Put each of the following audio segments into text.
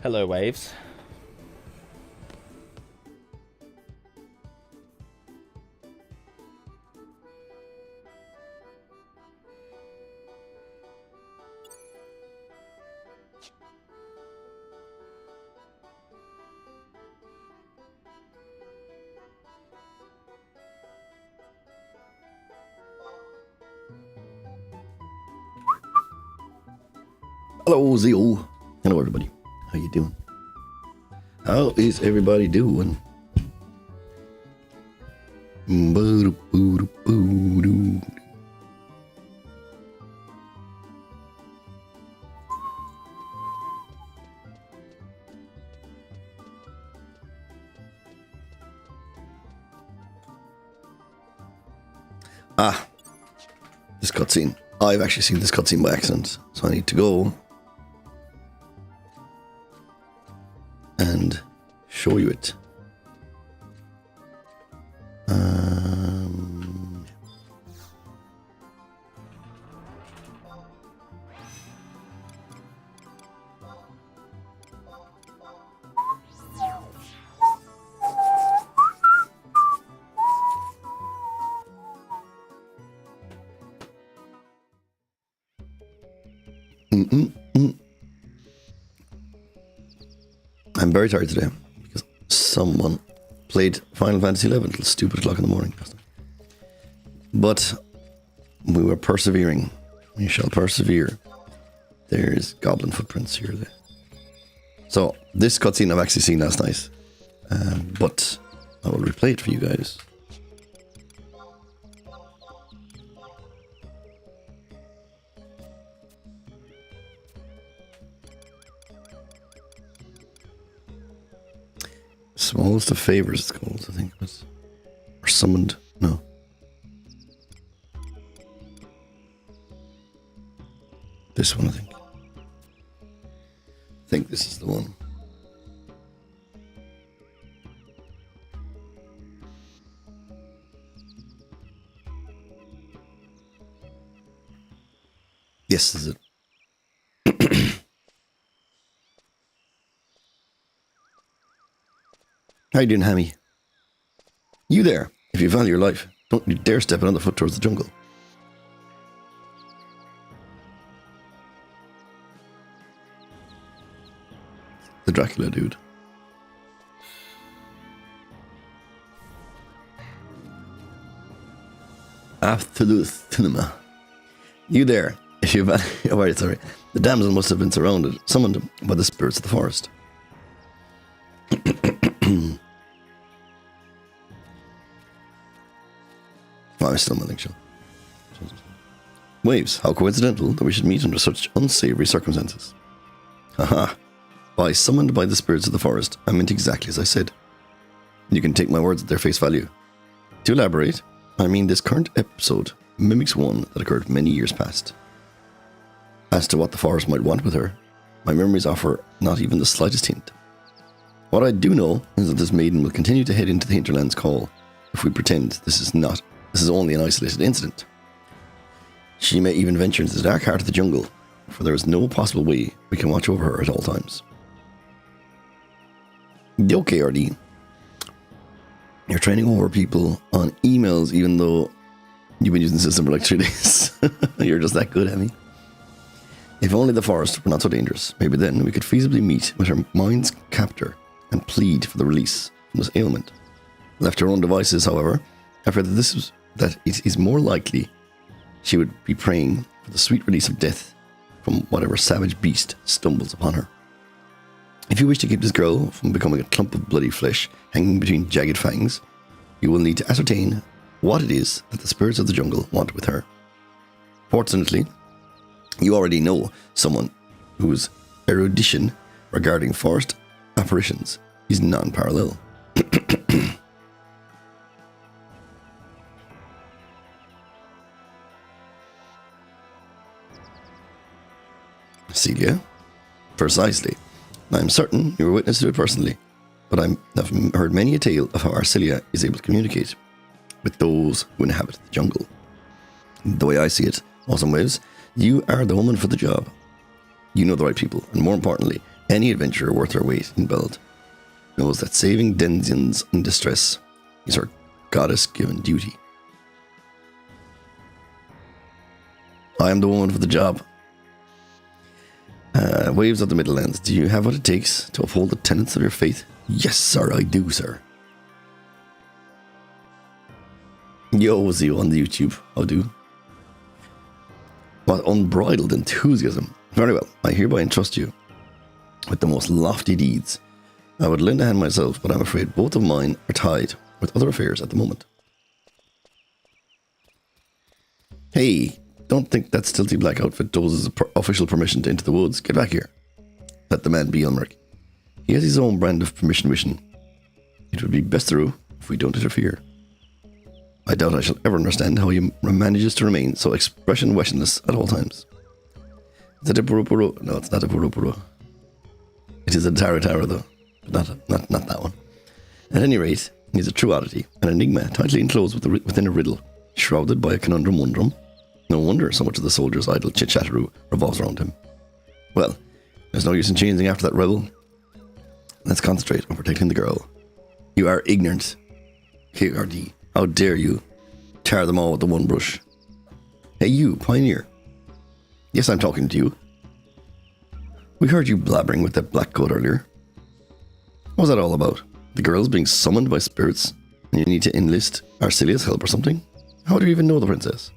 Hello, Waves. Hello, Zio. Hello, everybody. How you doing? How is everybody doing? This cutscene. I've actually seen this cutscene by accident, so I need to go and show you it. I'm very tired today because someone played Final Fantasy XI till stupid o'clock in the morning last night. But we were persevering. We shall persevere. There's goblin footprints here. So this cutscene I've actually seen last night, but I will replay it for you guys. Smallest of favors, it's called, I think it was. Or summoned, no. This one, I think. I think this is the one. Yes, this is it. How you doing, Hammy? You there? If you value your life, don't you dare step another foot towards the jungle. The Dracula dude. Absolute cinema. You there? If you value... Oh, right, sorry. The damsel must have been summoned by the spirits of the forest. I'm still nothing, sure. Waves, how coincidental that we should meet under such unsavory circumstances. Haha. By summoned by the spirits of the forest, I meant exactly as I said. You can take my words at their face value. To elaborate, I mean this current episode mimics one that occurred many years past. As to what the forest might want with her, my memories offer not even the slightest hint. What I do know is that this maiden will continue to head into the hinterland's call if we pretend this is only an isolated incident. She may even venture into the dark heart of the jungle, for there is no possible way we can watch over her at all times. Okay, RD. You're training over people on emails even though you've been using the system for like 3 days. You're just that good, Emmy. If only the forest were not so dangerous, maybe then we could feasibly meet with her mind's captor and plead for the release from this ailment. Left to her own devices, however, I fear that it is more likely she would be praying for the sweet release of death from whatever savage beast stumbles upon her. If you wish to keep this girl from becoming a clump of bloody flesh hanging between jagged fangs, you will need to ascertain what it is that the spirits of the jungle want with her. Fortunately, you already know someone whose erudition regarding forest apparitions is non-parallel. Celia? Precisely. I'm certain you were witness to it personally, but I've heard many a tale of how Arcelia is able to communicate with those who inhabit the jungle. The way I see it, Awesome Waves, you are the woman for the job. You know the right people, and more importantly, Any adventurer worth their weight in belt knows that saving denizens in distress is her goddess-given duty. I am the woman for the job. Waves of the Middlelands. Do you have what it takes to uphold the tenets of your faith? Yes, sir, I do, sir. Yo, Zio on the YouTube. How do? What unbridled enthusiasm. Very well, I hereby entrust you with the most lofty deeds. I would lend a hand myself, but I'm afraid both of mine are tied with other affairs at the moment. Hey, don't think that stilty black outfit doses official permission to enter the woods. Get back here. Let the man be, Ulmerich. He has his own brand of permission mission. It would be best through if we don't interfere. I doubt I shall ever understand how he manages to remain so expressionless at all times. Is that a Purupuru? No, it's not a Purupuru. It is a Taratara though, but not that one. At any rate, he's a true oddity, an enigma tightly enclosed within a riddle, shrouded by a conundrum wondrum. No wonder so much of the soldiers' idle chit-chatteroo revolves around him. Well, there's no use in changing after that rebel. Let's concentrate on protecting the girl. You are ignorant. KRD, how dare you tar them all with the one brush? Hey you, pioneer. Yes, I'm talking to you. We heard you blabbering with that black coat earlier. What was that all about? The girl's being summoned by spirits, and you need to enlist Arcelia's help or something? How do you even know the princess?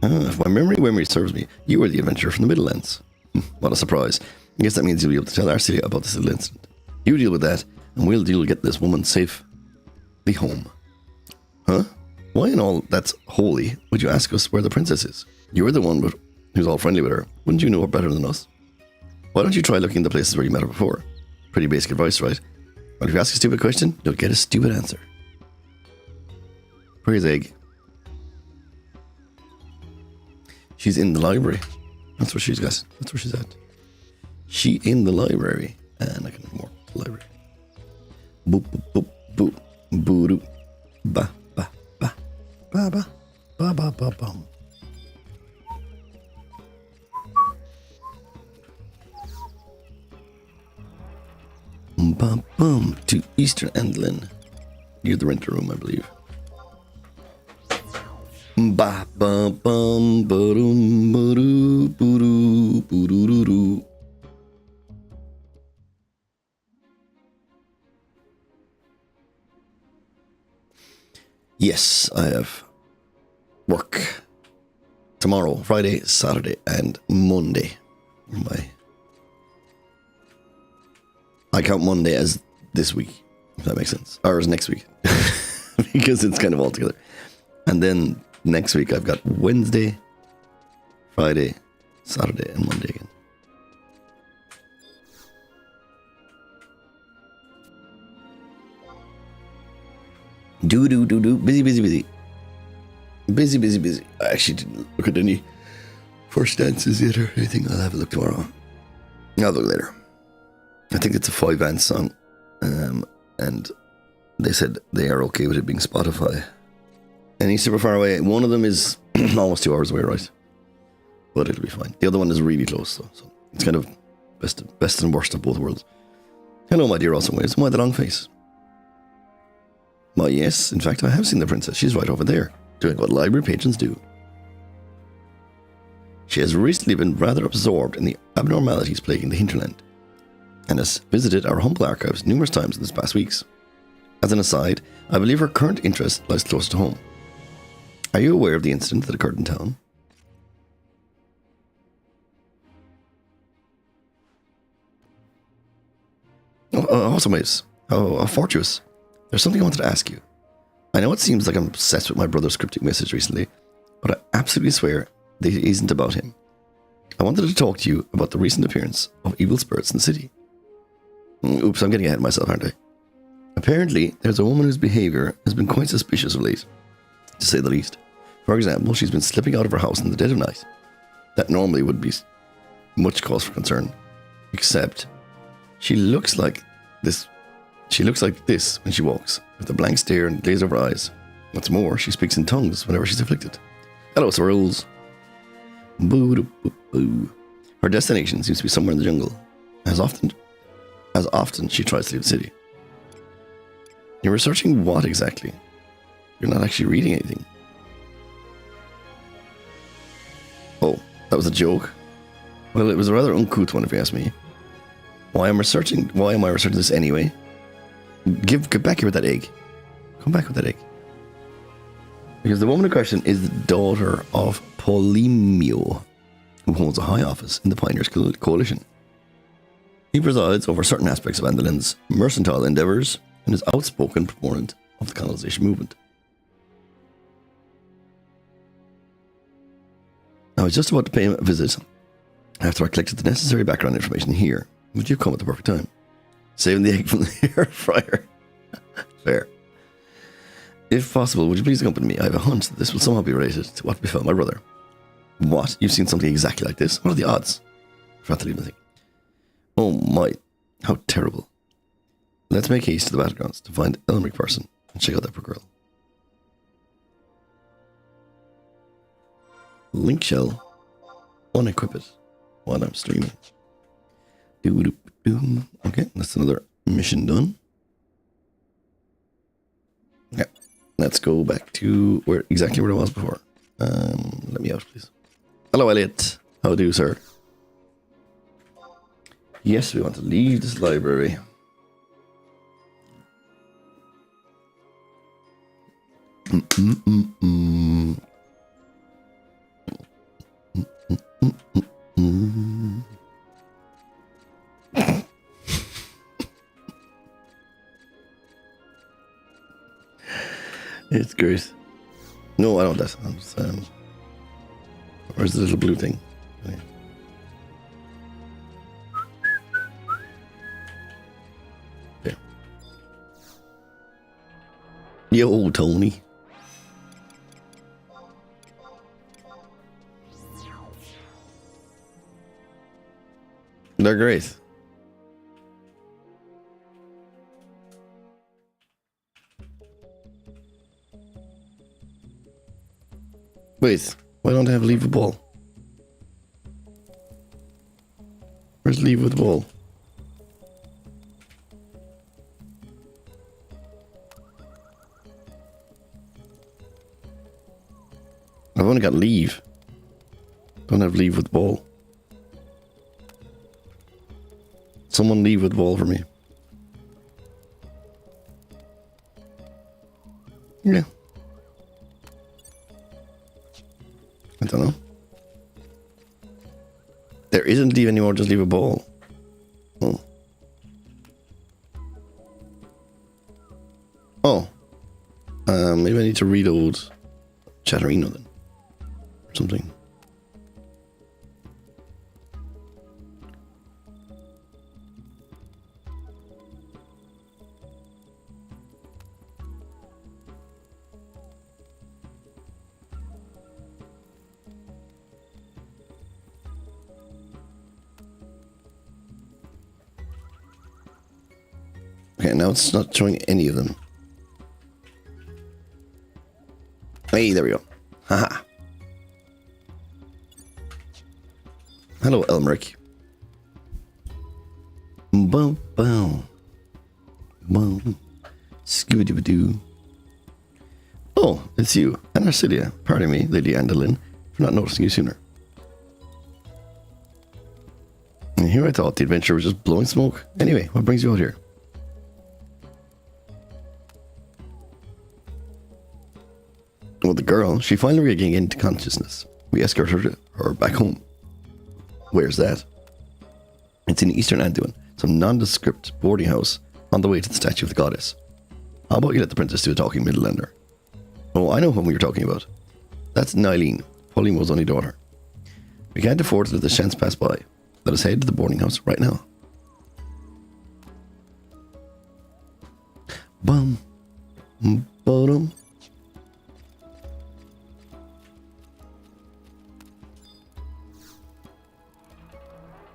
If my memory serves me, you were the adventurer from the Middlelands. What a surprise. I guess that means you'll be able to tell Arcelia about this little incident. You deal with that, and we'll deal to get this woman safely home. Huh? Why in all that's holy would you ask us where the princess is? You're the one who's all friendly with her. Wouldn't you know her better than us? Why don't you try looking in the places where you met her before? Pretty basic advice, right? But if you ask a stupid question, you'll get a stupid answer. Where's Egg? She's in the library. That's where she's got. That's where she's at. She in the library. And I can walk to the library. Boop, boop, boop, boop. Boo, doo. Ba, ba, ba. Ba, ba. Ba, ba, ba, bum. Bum, bum. To Eastern Endlin. Near the renter room, I believe. Ba, ba, bum, ba, dum, ba, doo, boo, doo, boo, doo, doo, doo. Yes, I have work tomorrow, Friday, Saturday, and Monday. I count Monday as this week, if that makes sense, or as next week, because it's kind of all together. And then next week I've got Wednesday, Friday, Saturday, and Monday again. Busy. Busy. I actually didn't look at any first dances yet or anything. I'll have a look tomorrow. I'll look later. I think it's a 5-band song. And they said they are okay with it being Spotify. And he's super far away. One of them is almost 2 hours away, right? But it'll be fine. The other one is really close, though. So it's kind of best and worst of both worlds. Hello, my dear awesome ways. Why the long face? Why, yes, in fact, I have seen the princess. She's right over there, doing what library patrons do. She has recently been rather absorbed in the abnormalities plaguing the hinterland, and has visited our humble archives numerous times in these past weeks. As an aside, I believe her current interest lies close to home. Are you aware of the incident that occurred in town? Awesome ways. How fortuitous. There's something I wanted to ask you. I know it seems like I'm obsessed with my brother's cryptic message recently, but I absolutely swear that it isn't about him. I wanted to talk to you about the recent appearance of evil spirits in the city. Oops, I'm getting ahead of myself, aren't I? Apparently, there's a woman whose behaviour has been quite suspicious of late, to say the least. For example, she's been slipping out of her house in the dead of night. That normally would be much cause for concern, except she looks like this. She looks like this when she walks, with a blank stare and glaze over her eyes. What's more, she speaks in tongues whenever she's afflicted. Hello, Swirls. Boo-doo-boo-boo. Her destination seems to be somewhere in the jungle, as often as often she tries to leave the city. You're researching what exactly? You're not actually reading anything. Oh, that was a joke? Well, it was a rather uncouth one if you ask me. Why am I researching this anyway? Get back here with that egg. Come back with that egg. Because the woman in question is the daughter of Polymio, who holds a high office in the Pioneers Coalition. He presides over certain aspects of Andolin's mercantile endeavours and is outspoken proponent of the colonization movement. I was just about to pay him a visit after I collected the necessary background information here, but you've come at the perfect time. Saving the egg from the air fryer. Fair. If possible, would you please accompany me? I have a hunch that this will somehow be related to what befell my brother. What? You've seen something exactly like this? What are the odds? I forgot to leave nothing. Oh my, how terrible. Let's make haste to the battlegrounds to find Elmeric person and check out that poor girl. Link shell. Unequip it while I'm streaming. Okay, that's another mission done. Okay, let's go back to exactly where I was before. Let me out, please. Hello, Elliot. How do you, sir? Yes, we want to leave this library. It's great. No, I don't want that. Where's the little blue thing? Okay. There. Yo, Tony. They're great. Wait, why don't I have leave with ball? Where's leave with ball? I've only got leave. Don't have leave with ball. Someone leave with ball for me. Yeah. I don't know. There isn't leave anymore, just leave a ball. Oh. Oh. Maybe I need to reload Chatterino then. Or something. Okay, now it's not showing any of them. Hey, there we go. Haha. Hello, Elmeric. Boom, boom. Boom. Scooby-Doo. Oh, it's you, and Arcilia. Pardon me, Lady Andolin, for not noticing you sooner. And here I thought the adventure was just blowing smoke. Anyway, what brings you out here? Well, the girl, she finally regained into consciousness. We escorted her back home. Where's that? It's in Eastern Anduin, some nondescript boarding house on the way to the statue of the goddess. How about you let the princess do a talking, Midlander? Oh, I know whom you're talking about. That's Nylene, Polymo's only daughter. We can't afford to let the chance pass by. Let us head to the boarding house right now. Bum. Bottom.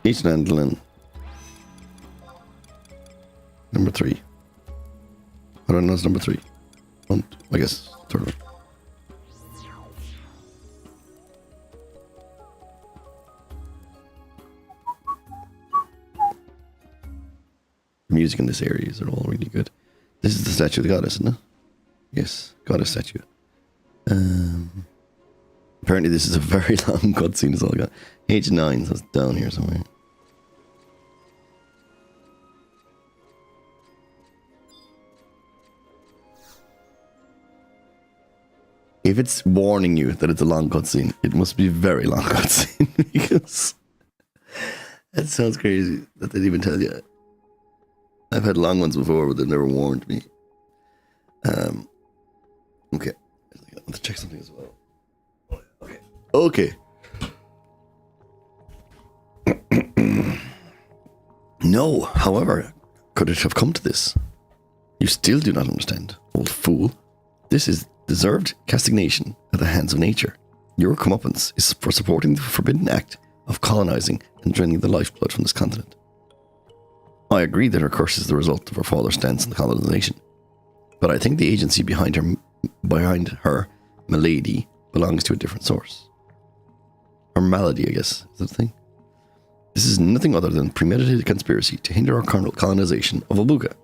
Eastern Anduin. Number 3. I don't know, it's number 3. I guess third one. The music in this area is all really good. This is the statue of the goddess, isn't it? Yes, goddess statue. Apparently this is a very long cutscene, is all I got. Age 9, so it's down here somewhere. If it's warning you that it's a long cutscene, it must be a very long cutscene, because that sounds crazy that they'd even tell you. I've had long ones before, but they've never warned me. Okay. I want to check something as well. Okay. No, however, could it have come to this? You still do not understand, old fool. This is deserved castigation at the hands of nature. Your comeuppance is for supporting the forbidden act of colonizing and draining the lifeblood from this continent. I agree that her curse is the result of her father's stance on the colonization, but I think the agency behind her malady belongs to a different source. Or malady, I guess, is that the thing? This is nothing other than premeditated conspiracy to hinder our colonization of Albuga.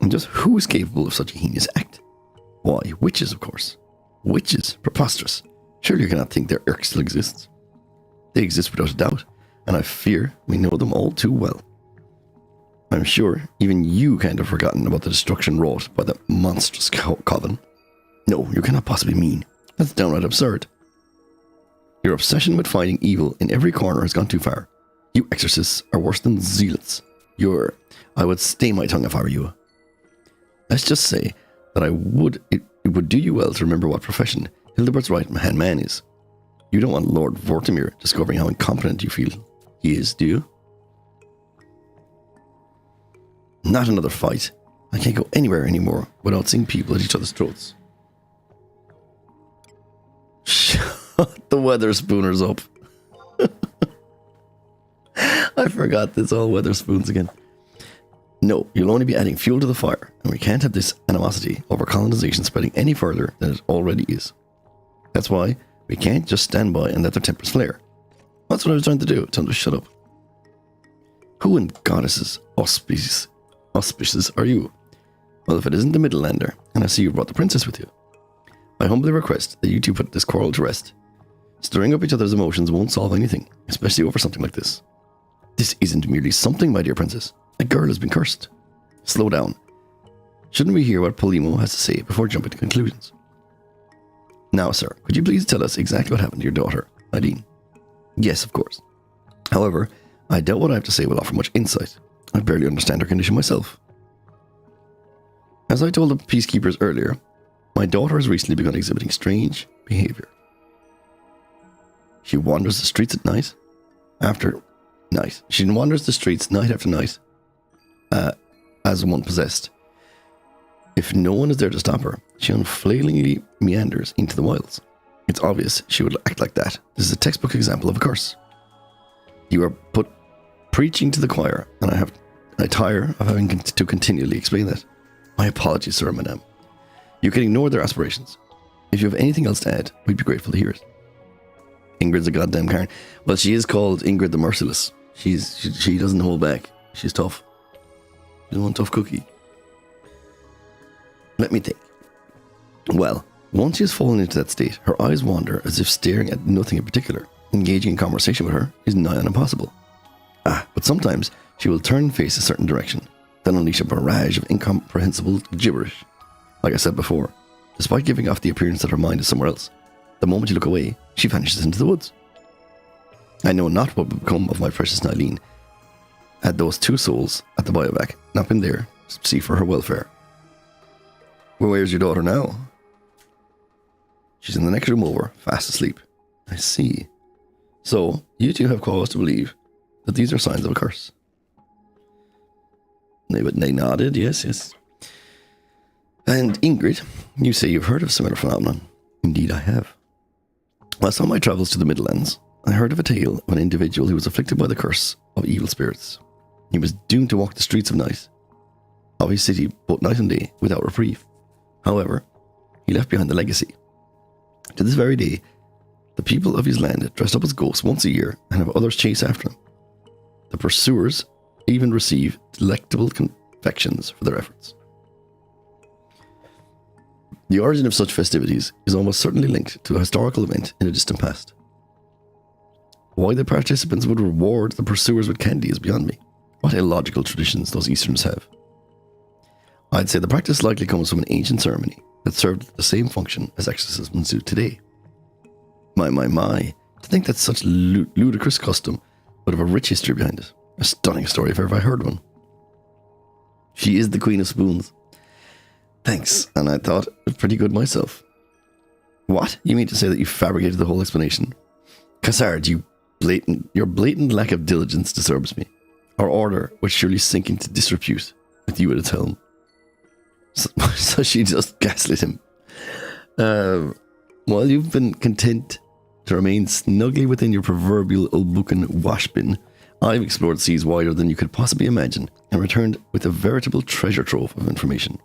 And just who is capable of such a heinous act? Why, witches, of course. Witches? Preposterous. Surely you cannot think their irk still exists. They exist without a doubt, and I fear we know them all too well. I'm sure even you can't have forgotten about the destruction wrought by that monstrous coven. No, you cannot possibly mean. That's downright absurd. Your obsession with finding evil in every corner has gone too far. You exorcists are worse than zealots. I would stay my tongue if I were you. Let's just say that it would do you well to remember what profession Hildebert's right-hand man is. You don't want Lord Vortimir discovering how incompetent you feel he is, do you? Not another fight. I can't go anywhere anymore without seeing people at each other's throats. Shut the Weatherspooners up. I forgot this all Weatherspoons again. No, you'll only be adding fuel to the fire, and we can't have this animosity over colonization spreading any further than it already is. That's why we can't just stand by and let their tempers flare. That's what I was trying to do, tell them to shut up. Who in goddesses auspices are you? Well, if it isn't the Midlander, and I see you brought the princess with you, I humbly request that you two put this quarrel to rest. Stirring up each other's emotions won't solve anything, especially over something like this. This isn't merely something, my dear princess. A girl has been cursed. Slow down. Shouldn't we hear what Polimo has to say before jumping to conclusions? Now, sir, could you please tell us exactly what happened to your daughter, Nadine? Yes, of course. However, I doubt what I have to say will offer much insight. I barely understand her condition myself. As I told the peacekeepers earlier, my daughter has recently begun exhibiting strange behavior. She wanders the streets at night after night. She wanders the streets night after night as one possessed. If no one is there to stop her, she unflailingly meanders into the wilds. It's obvious she would act like that. This is a textbook example of a curse. You are put preaching to the choir, and I tire of having to continually explain that. My apologies, sir, madame. You can ignore their aspirations. If you have anything else to add, we'd be grateful to hear it. Ingrid's a goddamn Karen. Well, she is called Ingrid the Merciless. She doesn't hold back. She's tough. She's one tough cookie. Let me think. Well, once she has fallen into that state, her eyes wander as if staring at nothing in particular. Engaging in conversation with her is nigh on impossible. But sometimes she will turn and face a certain direction, then unleash a barrage of incomprehensible gibberish. Like I said before, despite giving off the appearance that her mind is somewhere else, the moment you look away, she vanishes into the woods. I know not what would become of my precious Nylene had those two souls at the biovac not been there to see for her welfare. Well, where's your daughter now? She's in the next room over, fast asleep. I see. So, you two have cause to believe that these are signs of a curse. They nodded, yes. And Ingrid, you say you've heard of a similar phenomenon. Indeed, I have. Whilst on my travels to the Midlands, I heard of a tale of an individual who was afflicted by the curse of evil spirits. He was doomed to walk the streets of his city both night and day without reprieve. However, he left behind a legacy. To this very day, the people of his land dress up as ghosts once a year and have others chase after them. The pursuers even receive delectable confections for their efforts. The origin of such festivities is almost certainly linked to a historical event in a distant past. Why the participants would reward the pursuers with candy is beyond me. What illogical traditions those Easterns have. I'd say the practice likely comes from an ancient ceremony that served the same function as exorcisms do today. My, to think that such ludicrous custom would have a rich history behind it. A stunning story if ever I heard one. She is the Queen of Spoons. Thanks, and I thought it pretty good myself. What? You mean to say that you fabricated the whole explanation? Cassard, your blatant lack of diligence disturbs me. Our order would surely sink into disrepute with you at its helm. So she just gaslit him. While you've been content to remain snugly within your proverbial Ulbukan washbin, I've explored seas wider than you could possibly imagine and returned with a veritable treasure trove of information.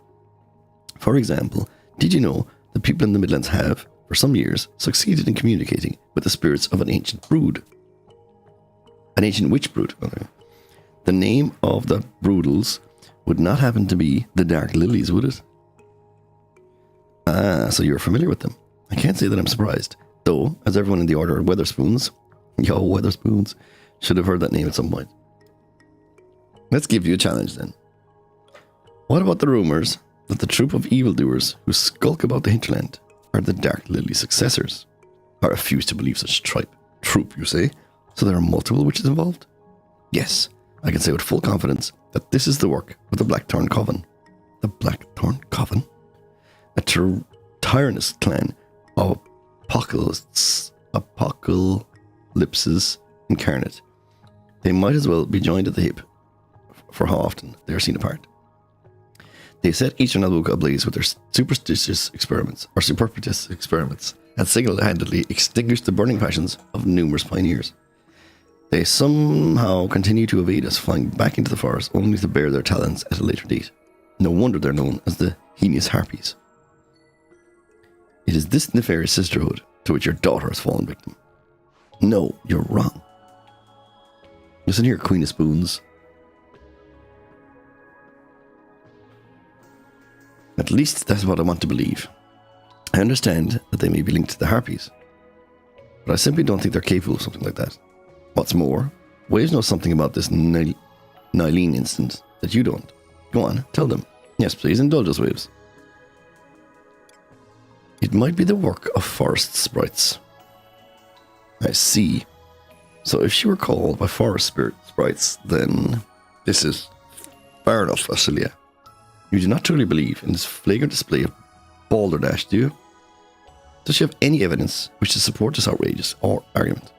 For example, did you know that people in the Midlands have, for some years, succeeded in communicating with the spirits of an ancient brood? An ancient witch brood, rather. The name of the broodals would not happen to be the Dark Lilies, would it? Ah, so you're familiar with them. I can't say that I'm surprised, though, as everyone in the Order of Weatherspoons, should have heard that name at some point. Let's give you a challenge then. What about the rumours that the troop of evildoers who skulk about the hinterland are the Dark Lily successors? I refuse to believe such troop, you say? So there are multiple witches involved? Yes, I can say with full confidence that this is the work of the Blackthorn Coven. The Blackthorn Coven? A tyrannous clan of apocalypses incarnate. They might as well be joined at the hip for how often they are seen apart. They set Eastern Albuca ablaze with their superstitious experiments, and single-handedly extinguished the burning passions of numerous pioneers. They somehow continue to evade us, flying back into the forest only to bear their talons at a later date. No wonder they're known as the Heinous Harpies. It is this nefarious sisterhood to which your daughter has fallen victim. No, you're wrong. Listen here, Queen of Spoons. At least that's what I want to believe. I understand that they may be linked to the Harpies, but I simply don't think they're capable of something like that. What's more, Waves knows something about this Nylene incident that you don't. Go on, tell them. Yes, please, indulge us, Waves. It might be the work of forest sprites. I see. So if she were called by forest sprites, then this is fair enough, Asilia. You do not truly believe in this flagrant display of balderdash, do you? Does she have any evidence which to support this outrageous argument?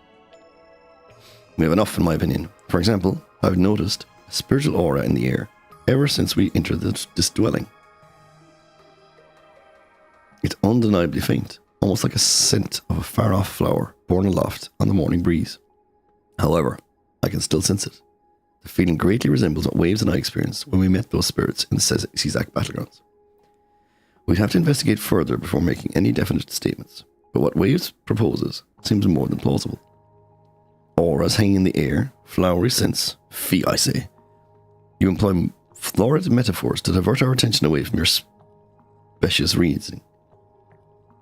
We have enough, in my opinion. For example, I've noticed a spiritual aura in the air ever since we entered this dwelling. It's undeniably faint, almost like a scent of a far-off flower borne aloft on the morning breeze. However, I can still sense it. The feeling greatly resembles what Waves and I experienced when we met those spirits in the Cezak battlegrounds. We'd have to investigate further before making any definite statements, but what Waves proposes seems more than plausible. Auras hanging in the air, flowery scents, fee, I say. You employ florid metaphors to divert our attention away from your specious reasoning.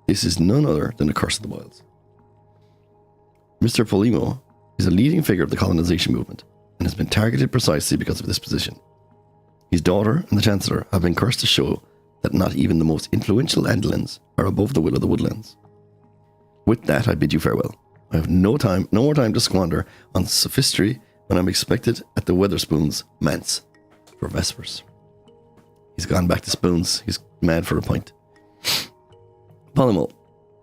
This is none other than the Curse of the Wilds. Mr. Polimo is a leading figure of the colonization movement and has been targeted precisely because of this position. His daughter and the Chancellor have been cursed to show that not even the most influential Andalans are above the will of the woodlands. With that, I bid you farewell. I have no more time to squander on sophistry when I'm expected at the Weatherspoons manse for Vespers. He's gone back to spoons. He's mad for a pint. Polimo,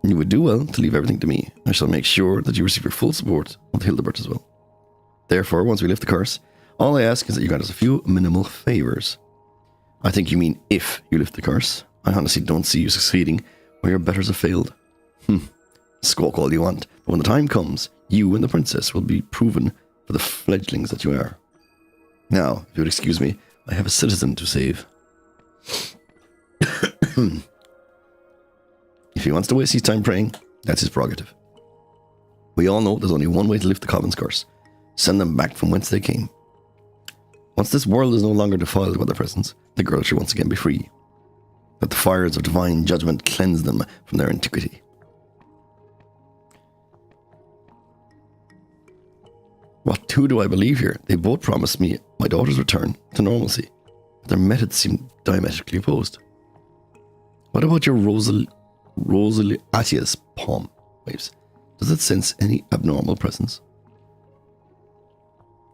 you would do well to leave everything to me. I shall make sure that you receive your full support of Hildebert as well. Therefore, once we lift the curse, all I ask is that you grant us a few minimal favours. I think you mean if you lift the curse. I honestly don't see you succeeding where your betters have failed. Squawk all you want, but when the time comes, you and the princess will be proven for the fledglings that you are. Now, if you would excuse me, I have a citizen to save. If he wants to waste his time praying, that's his prerogative. We all know there's only one way to lift the Coven's curse. Send them back from whence they came. Once this world is no longer defiled by their presence, the girl should once again be free. Let the fires of divine judgment cleanse them from their antiquity. Who do I believe here? They both promised me my daughter's return to normalcy. Their methods seem diametrically opposed. What about your Rosalia's palm waves? Does it sense any abnormal presence?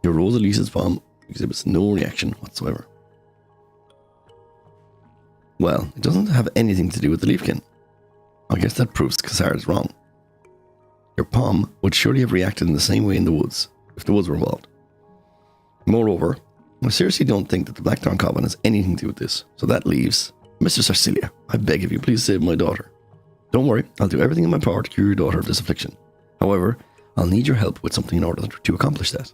Your Rosalia's palm exhibits no reaction whatsoever. Well, it doesn't have anything to do with the leafkin. I guess that proves Cassard is wrong. Your palm would surely have reacted in the same way in the woods, if the woods were involved. Moreover, I seriously don't think that the Blackthorn Coven has anything to do with this, so that leaves Mr. Sarsilia. I beg of you, please save my daughter. Don't worry, I'll do everything in my power to cure your daughter of this affliction. However, I'll need your help with something in order to accomplish that.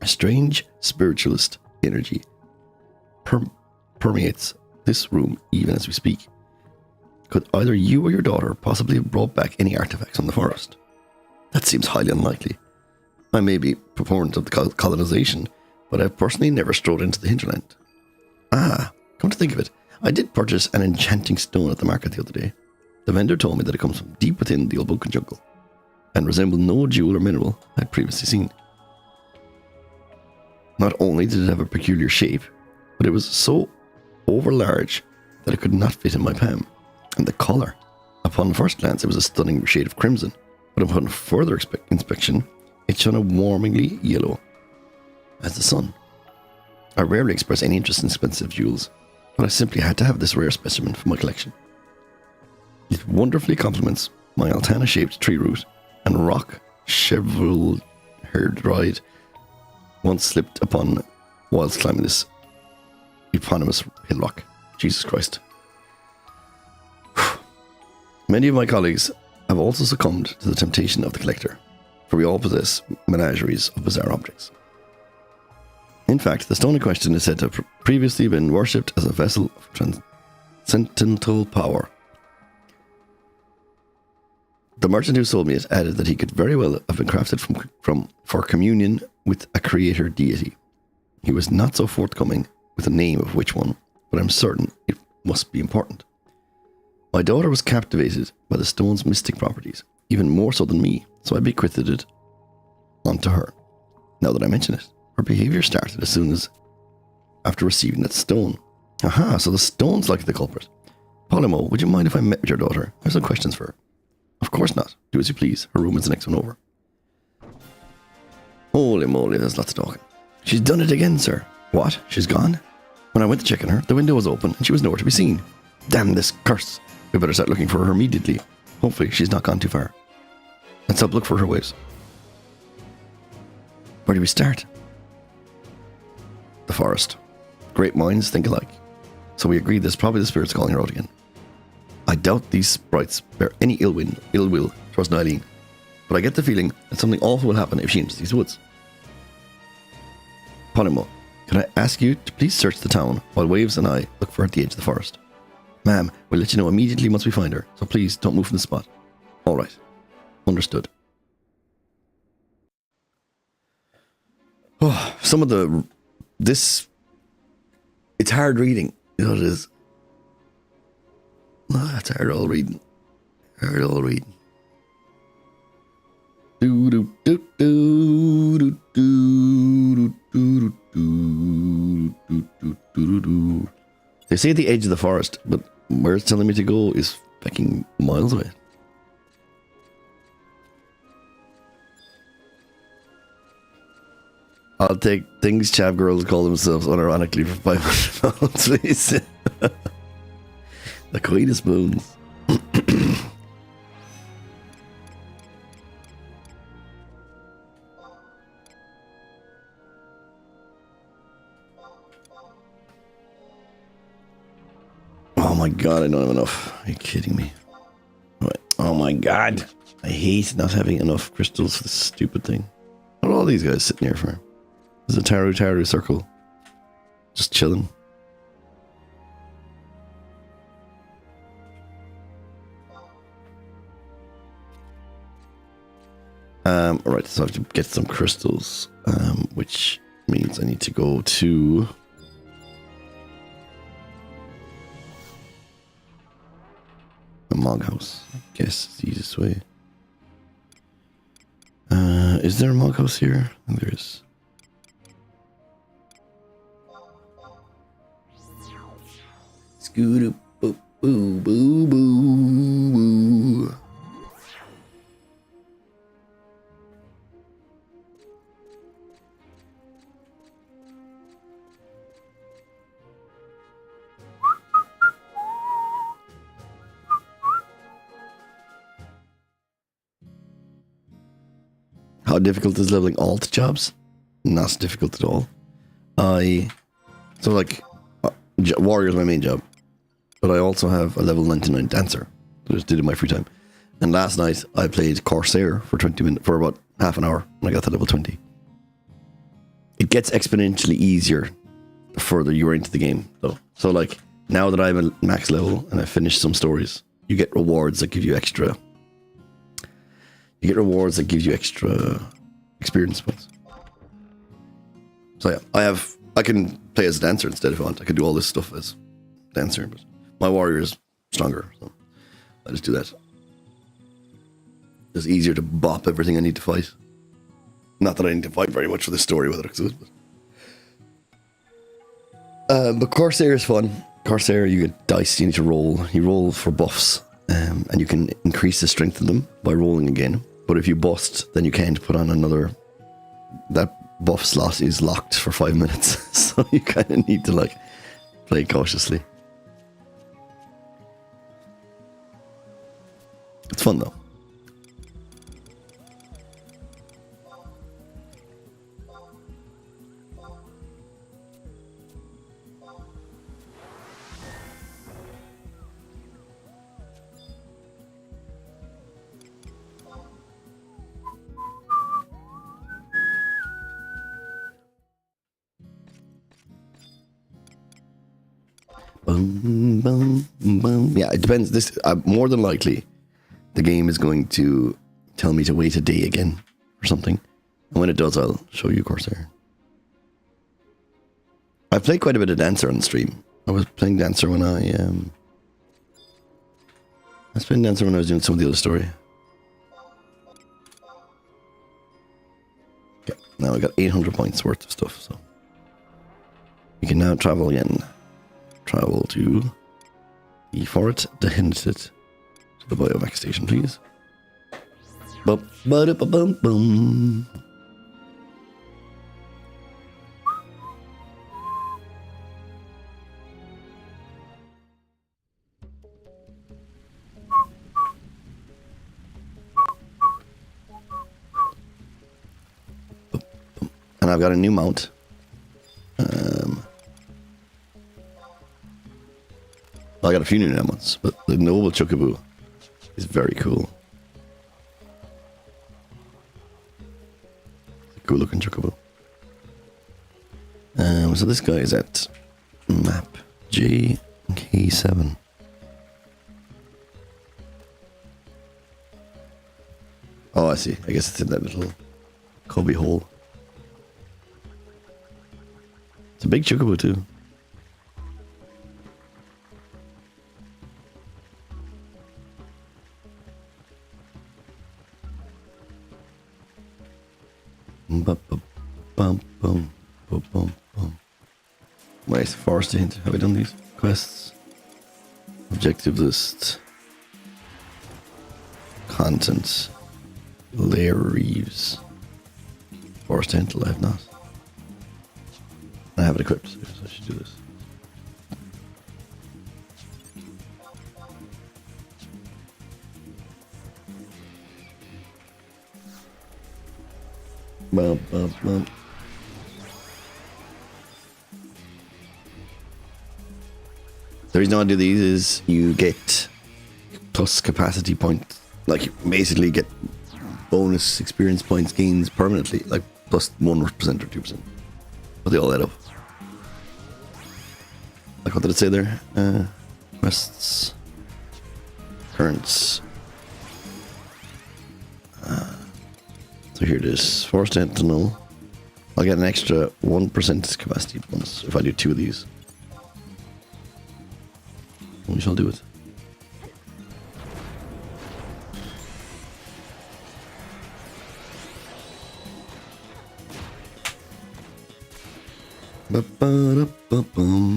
A strange spiritualist energy permeates this room even as we speak. Could either you or your daughter possibly have brought back any artifacts from the forest? That seems highly unlikely. I may be a proponent of the colonization, but I've personally never strode into the hinterland. Come to think of it, I did purchase an enchanting stone at the market the other day. The vendor told me that it comes from deep within the Ulbokan jungle, and resembled no jewel or mineral I'd previously seen. Not only did it have a peculiar shape, but it was so overlarge that it could not fit in my palm. And the colour. Upon first glance, it was a stunning shade of crimson, but upon further inspection, it shone a warmingly yellow as the sun. I rarely express any interest in expensive jewels, but I simply had to have this rare specimen for my collection. It wonderfully complements my Altana-shaped tree root and rock chevril hair dried once slipped upon whilst climbing this eponymous hill rock. Jesus Christ. Many of my colleagues have also succumbed to the temptation of the collector, for we all possess menageries of bizarre objects. In fact, the stone in question is said to have previously been worshipped as a vessel of transcendental power. The merchant who sold me it added that he could very well have been crafted for communion with a creator deity. He was not so forthcoming with the name of which one, but I'm certain it must be important. My daughter was captivated by the stone's mystic properties, even more so than me, so I bequeathed it onto her. Now that I mention it, her behaviour started as soon as after receiving that stone. Aha, so the stone's like the culprit. Polymo, would you mind if I met with your daughter? I have some questions for her. Of course not. Do as you please. Her room is the next one over. Holy moly, there's lots of talking. She's done it again, sir. What? She's gone? When I went to check on her, the window was open and she was nowhere to be seen. Damn this curse. We better start looking for her immediately. Hopefully she's not gone too far. Let's help look for her waves. Where do we start? The forest. Great minds think alike. So we agreed there's probably the spirits calling her out again. I doubt these sprites bear any ill will towards Nylene, but I get the feeling that something awful will happen if she enters these woods. Polymo, can I ask you to please search the town while Waves and I look for her at the edge of the forest? Ma'am, we'll let you know immediately once we find her, so please don't move from the spot. All right. Understood. Oh, some of it's hard reading. You know what it is? It's hard all reading. Hard all reading. Do do do do do do do do do do do do. They say the edge of the forest, but where it's telling me to go is fucking miles away. I'll take things chav girls call themselves unironically for 500 pounds, please. The Queen of Spoons. Oh my god, I don't have enough. Are you kidding me? Oh my god. I hate not having enough crystals for this stupid thing. What are all these guys sitting here for? There's a Taru circle. Just chilling. Alright, so I have to get some crystals, which means means I need to go to a Mog House. I guess it's the easiest way. Is there a Mog House here? I think there is. Scooter boo boo boo boo. How difficult is leveling alt jobs? Not difficult at all. Warrior is my main job, but I also have a level 99 dancer that I just did in my free time. And last night I played Corsair for 20 minutes, for about half an hour, and I got to level 20. It gets exponentially easier the further you are into the game, though. So like now that I'm at max level and I've finished some stories, you get rewards that give you extra. You get rewards that give you extra experience points. So yeah, I can play as a dancer instead if I want. I can do all this stuff as dancer, but my warrior is stronger, so I just do that. It's easier to bop everything I need to fight. Not that I need to fight very much for this story with it, but Corsair is fun. Corsair, you get dice, you need to roll. You roll for buffs, and you can increase the strength of them by rolling again. But if you bust, then you can't put on another. That buff slot is locked for 5 minutes, so you kind of need to like play cautiously. It's fun though. Boom, boom, boom. Yeah, it depends. This more than likely, the game is going to tell me to wait a day again or something. And when it does, I'll show you Corsair. I played quite a bit of Dancer on stream. I was playing Dancer when I was playing Dancer when I was doing some of the other story. Okay, now I got 800 points worth of stuff, so we can now travel again. Travel to the Fort Dehensit to the Biovac station, please. Bum, ba-da-ba-bum, bum. And I've got a new mount. I got a few new mounts, but the Noble Chocobo is very cool. Cool looking Chocobo. So this guy is at map JK7. Oh, I see. I guess it's in that little cubby hole. It's a big Chocobo too. Wait, forest hint. Have I done these quests? Objective list. Content. Lair Reeves. Forest hint. I have not. I have it equipped, so I should do this. Bum, bum, bum. The reason I do these is you get plus capacity points, like you basically get bonus experience points gains permanently, like plus 1% or 2%. But they all add up. Like what did it say there? Quests, currents. So here it is. Forest Sentinel, I'll get an extra 1% capacity bonus if I do 2 of these. We shall do it. Ba-ba-da-ba-bum.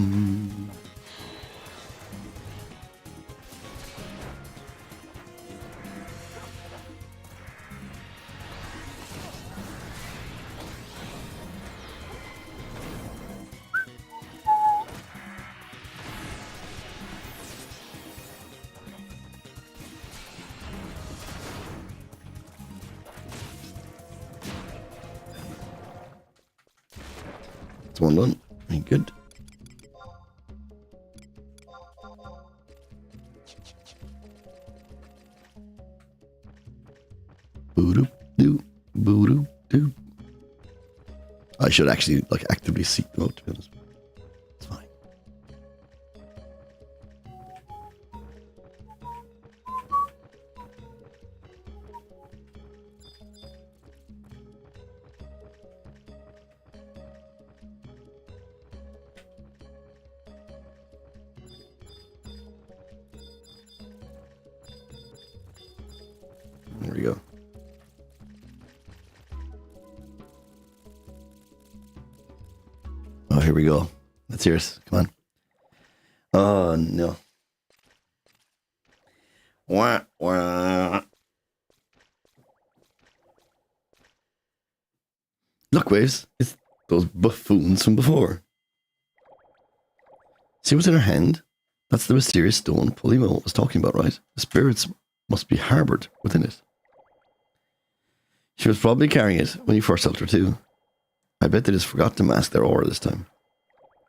That's one done. Very good. Boo-doo-doo, boo-doo-doo. I should actually like actively seek them out, to be honest. It's fine. There we go. Oh, here we go. Let's hear it. Come on. Oh, no. Wah, wah. Look, Waves. It's those buffoons from before. See what's in her hand? That's the mysterious stone Polymo was talking about, right? The spirits must be harbored within it. She was probably carrying it when you first helped her too. I bet they just forgot to mask their aura this time.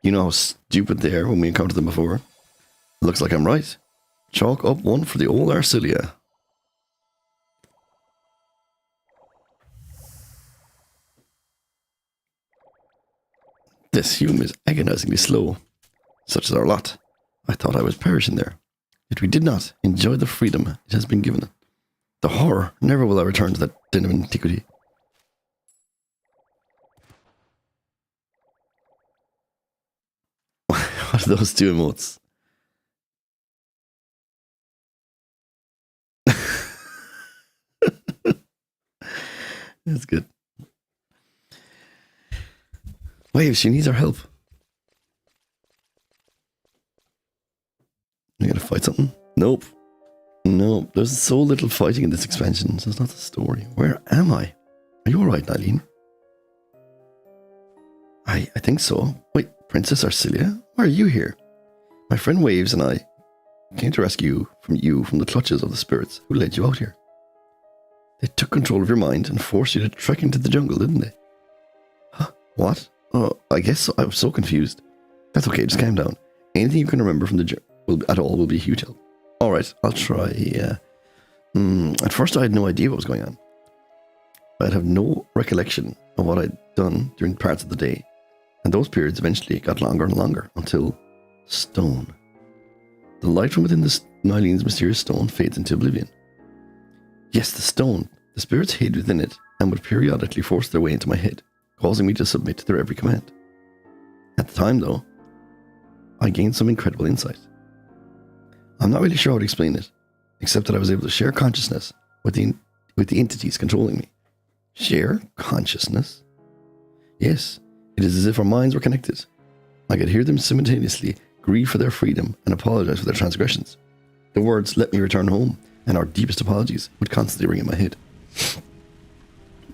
You know how stupid they are when we encountered them before? Looks like I'm right. Chalk up one for the old Arcilia. This hume is agonizingly slow. Such is our lot. I thought I was perishing there. Yet we did not enjoy the freedom it has been given. The horror, never will I return to that den of antiquity. What are those two emotes? That's good. Wait, she needs our help. You gotta fight something? Nope. No, there's so little fighting in this expansion, so it's not the story. Where am I? Are you alright, Nylene? I think so. Wait, Princess Arcilia? Why are you here? My friend Waves and I came to rescue you from the clutches of the spirits who led you out here. They took control of your mind and forced you to trek into the jungle, didn't they? Huh? What? Oh, I guess so. I was so confused. That's okay, just calm down. Anything you can remember from the journey at all will be a huge help. Alright, I'll try. At first I had no idea what was going on. I'd have no recollection of what I'd done during parts of the day. And those periods eventually got longer and longer until stone. The light from within Nylene's mysterious stone fades into oblivion. Yes, the stone. The spirits hid within it and would periodically force their way into my head, causing me to submit to their every command. At the time, though, I gained some incredible insight. I'm not really sure how to explain it, except that I was able to share consciousness with the entities controlling me. Share consciousness? Yes, it is as if our minds were connected. I could hear them simultaneously grieve for their freedom and apologize for their transgressions. The words, "let me return home," and our deepest apologies would constantly ring in my head.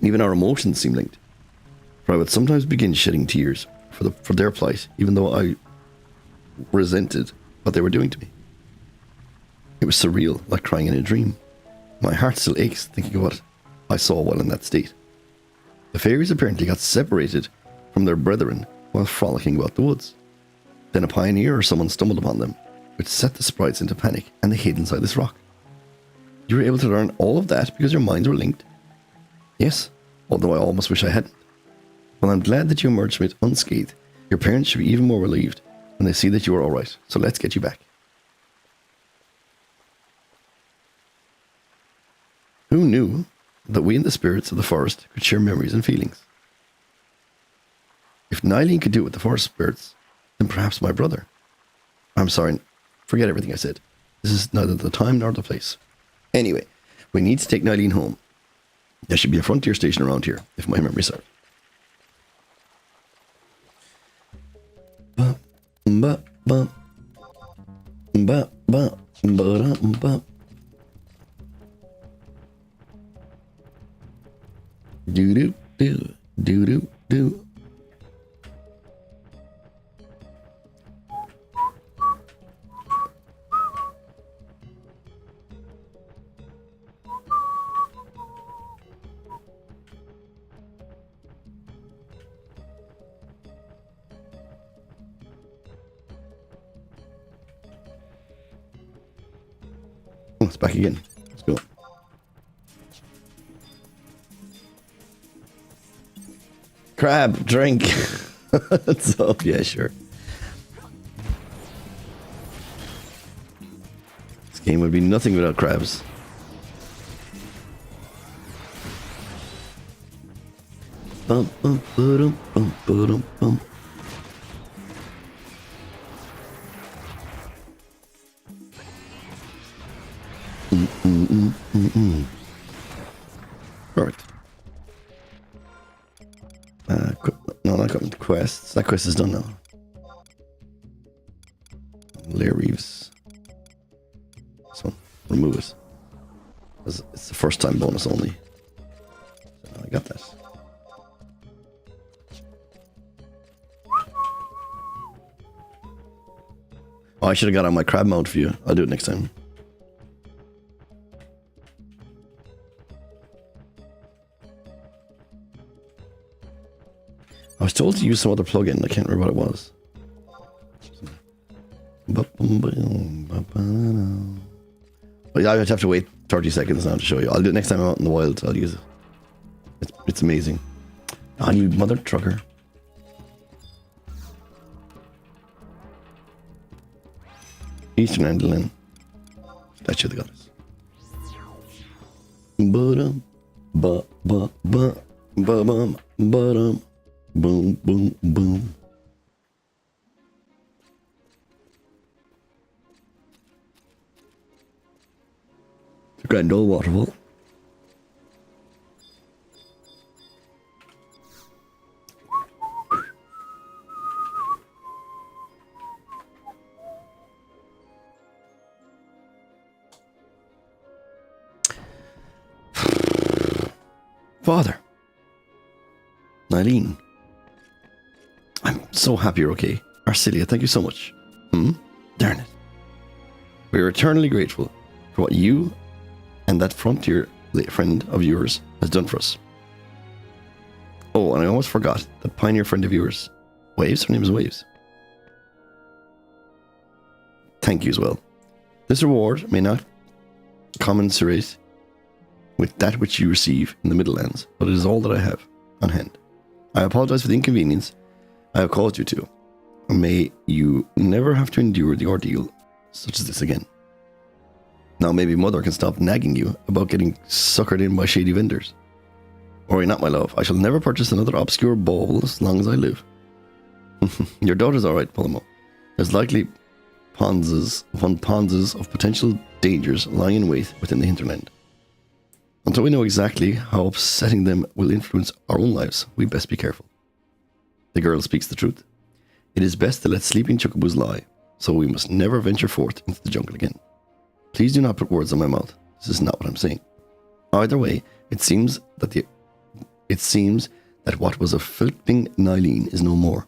Even our emotions seemed linked, for I would sometimes begin shedding tears for their plight, even though I resented what they were doing to me. It was surreal, like crying in a dream. My heart still aches thinking of what I saw while in that state. The fairies apparently got separated from their brethren while frolicking about the woods. Then a pioneer or someone stumbled upon them, which set the sprites into panic, and they hid inside this rock. You were able to learn all of that because your minds were linked? Yes, although I almost wish I hadn't. Well, I'm glad that you emerged from it unscathed. Your parents should be even more relieved when they see that you are alright, so let's get you back. Who knew that we and the spirits of the forest could share memories and feelings? If Nylene could do it with the forest spirits, then perhaps my brother. I'm sorry, forget everything I said. This is neither the time nor the place. Anyway, we need to take Nylene home. There should be a frontier station around here, if my memory serves. Ba, ba, ba. Ba, ba, ba, ba. Do do do do do do. Oh, it's back again. Let's go. Crab, drink. What's up? Yeah, sure. This game would be nothing without crabs. Bum, bum, ba-dum, bum, ba-dum, bum. Perfect. No, not got quests. That quest is done now. Lair Reeves. This one. Remove it. It's the first time bonus only. So I got that. Oh, I should have got on my crab mount for you. I'll do it next time. I was told to use some other plugin. I can't remember what it was. Well, I have to wait 30 seconds now to show you. I'll do it next time I'm out in the wild. I'll use it. It's amazing. Oh, you mother trucker. Eastern Andalin. Statue of the Goddess. Ba-dum, ba-ba-ba, ba-bum, ba-dum. Boom, boom, boom. The Grand Ole Waterfall. Father. Nylene. I'm so happy you're okay. Arcelia, thank you so much. Darn it. We are eternally grateful for what you and that frontier friend of yours has done for us. Oh, and I almost forgot that pioneer friend of yours. Waves? Her name is Waves. Thank you as well. This reward may not commensurate with that which you receive in the Middlelands, but it is all that I have on hand. I apologize for the inconvenience I have caused you to. May you never have to endure the ordeal such as this again. Now maybe Mother can stop nagging you about getting suckered in by shady vendors. Worry not, my love. I shall never purchase another obscure bauble as long as I live. Your daughter's alright, Polomo. There's likely ponzes of potential dangers lying in wait within the hinterland. Until we know exactly how upsetting them will influence our own lives, we best be careful. The girl speaks the truth. It is best to let sleeping chocobos lie, so we must never venture forth into the jungle again. Please do not put words in my mouth. This is not what I'm saying. Either way, it seems that what was a filtering Nylene is no more.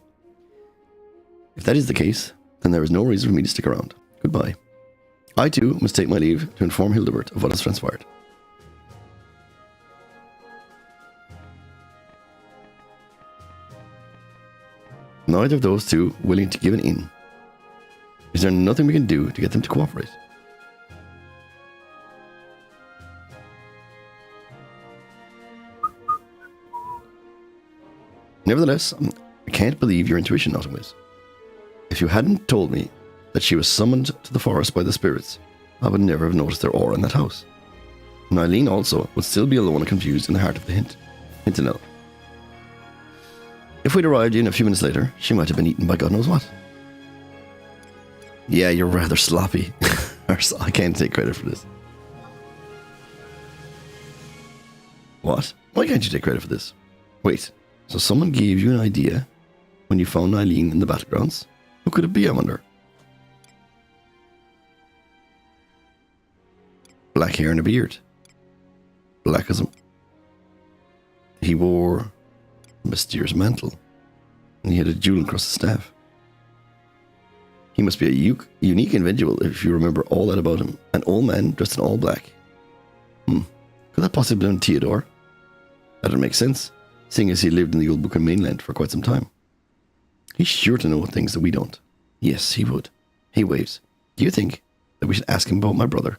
If that is the case, then there is no reason for me to stick around. Goodbye. I too must take my leave to inform Hildebert of what has transpired. Neither of those two willing to give an in. Is there nothing we can do to get them to cooperate? Nevertheless, I can't believe your intuition, Autumnwiz. If you hadn't told me that she was summoned to the forest by the spirits, I would never have noticed their aura in that house. Nylene also would still be alone and confused in the heart of the Hintenel. If we'd arrived in a few minutes later, she might have been eaten by God knows what. Yeah, you're rather sloppy. I can't take credit for this. What? Why can't you take credit for this? Wait, so someone gave you an idea when you found Eileen in the battlegrounds? Who could it be, I wonder? Black hair and a beard. Black as a... He wore a mysterious mantle. And he had a jewel across the staff. He must be a unique individual if you remember all that about him. An old man dressed in all black. Could that possibly have been Theodore? That would make sense, seeing as he lived in the old Buchan mainland for quite some time. He's sure to know things that we don't. Yes, he would. Hey, Waves, do you think that we should ask him about my brother?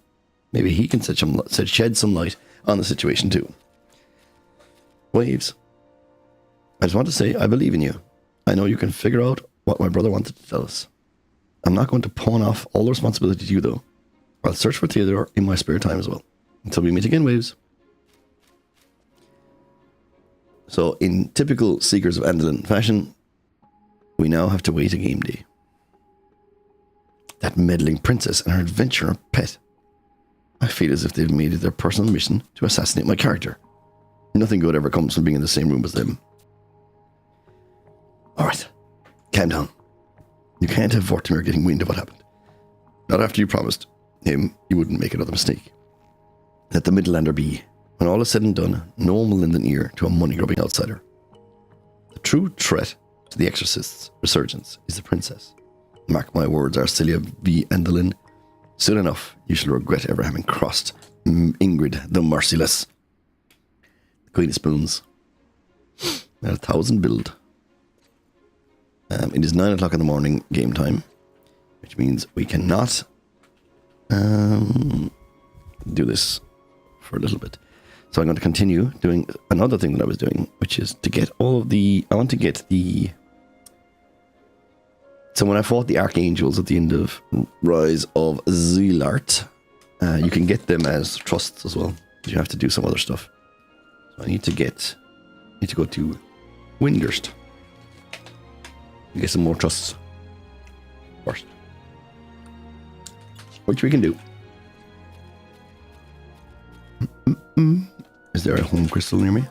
Maybe he can shed some light on the situation too. Waves, I just want to say I believe in you. I know you can figure out what my brother wanted to tell us. I'm not going to pawn off all the responsibility to you, though. I'll search for Theodore in my spare time as well. Until we meet again, Waves. So, in typical Seekers of Andalin fashion, we now have to wait a game day. That meddling princess and her adventurer pet. I feel as if they've made it their personal mission to assassinate my character. Nothing good ever comes from being in the same room as them. Alright, calm down. You can't have Vortimer getting wind of what happened. Not after you promised him you wouldn't make another mistake. Let the Midlander be. When all is said and done, no one will lend an ear to a money-grubbing outsider. The true threat to the Exorcist's resurgence is the princess. Mark my words, Arcelia v. Andalin. Soon enough, you shall regret ever having crossed Ingrid the Merciless. The Queen of Spoons. At 1,000 build. It is 9 o'clock in the morning game time, which means we cannot do this for a little bit. So I'm going to continue doing another thing that I was doing, which is to get all of the... I want to get the... So when I fought the Archangels at the end of Rise of Zealart, you can get them as trusts as well. You have to do some other stuff. So I need to go to Windurst. Get some more trusts first. Which we can do. Is there a home crystal near me?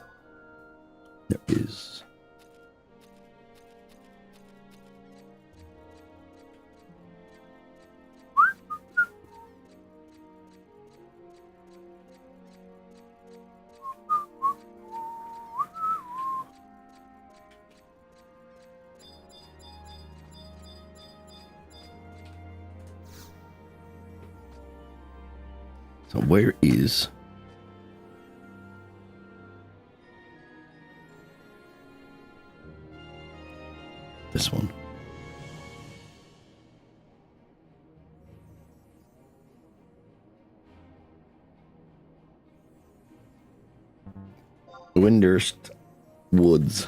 There is. So where is... this one? Windurst Woods.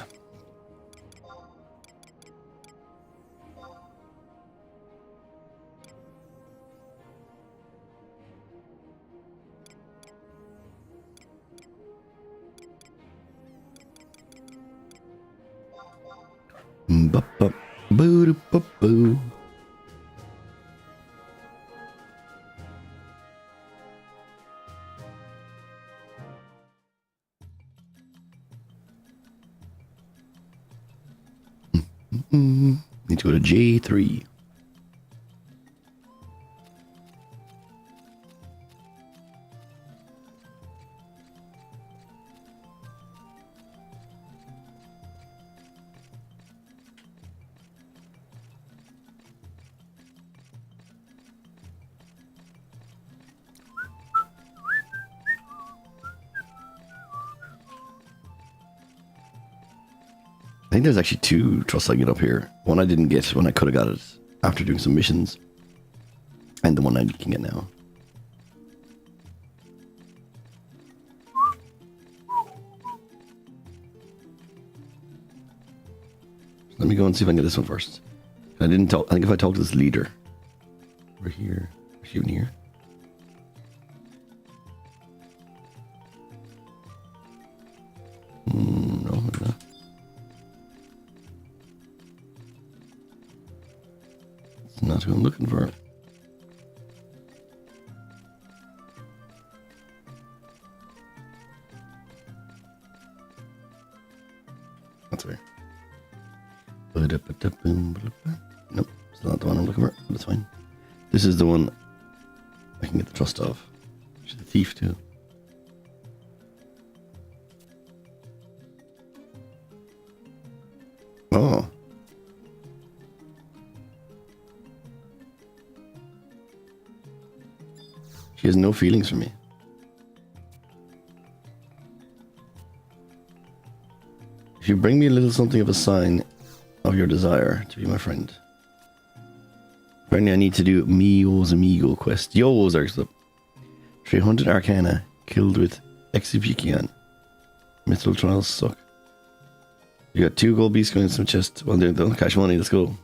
Boo-doo-boo-boo. Need to go to J3. I think there's actually 2 trusts I get up here. One I didn't get when I could have got it after doing some missions. And the one I can get now. Let me go and see if I can get this one first. I didn't talk. I think if I talk to this leader. Over here. Is she even here? No, maybe not. It's not who I'm looking for. That's weird. Nope, it's not the one I'm looking for, but it's fine. This is the one I can get the trust of. She's a thief too. Oh. She has no feelings for me. If you bring me a little something of a sign of your desire to be my friend. Apparently I need to do Mio's Amigo quest. Yo, Zergs up. 300 Arcana killed with Exhibition. Mithril trials suck. You got 2 gold beasts going in some chest. Well, they'll cash money. Let's go.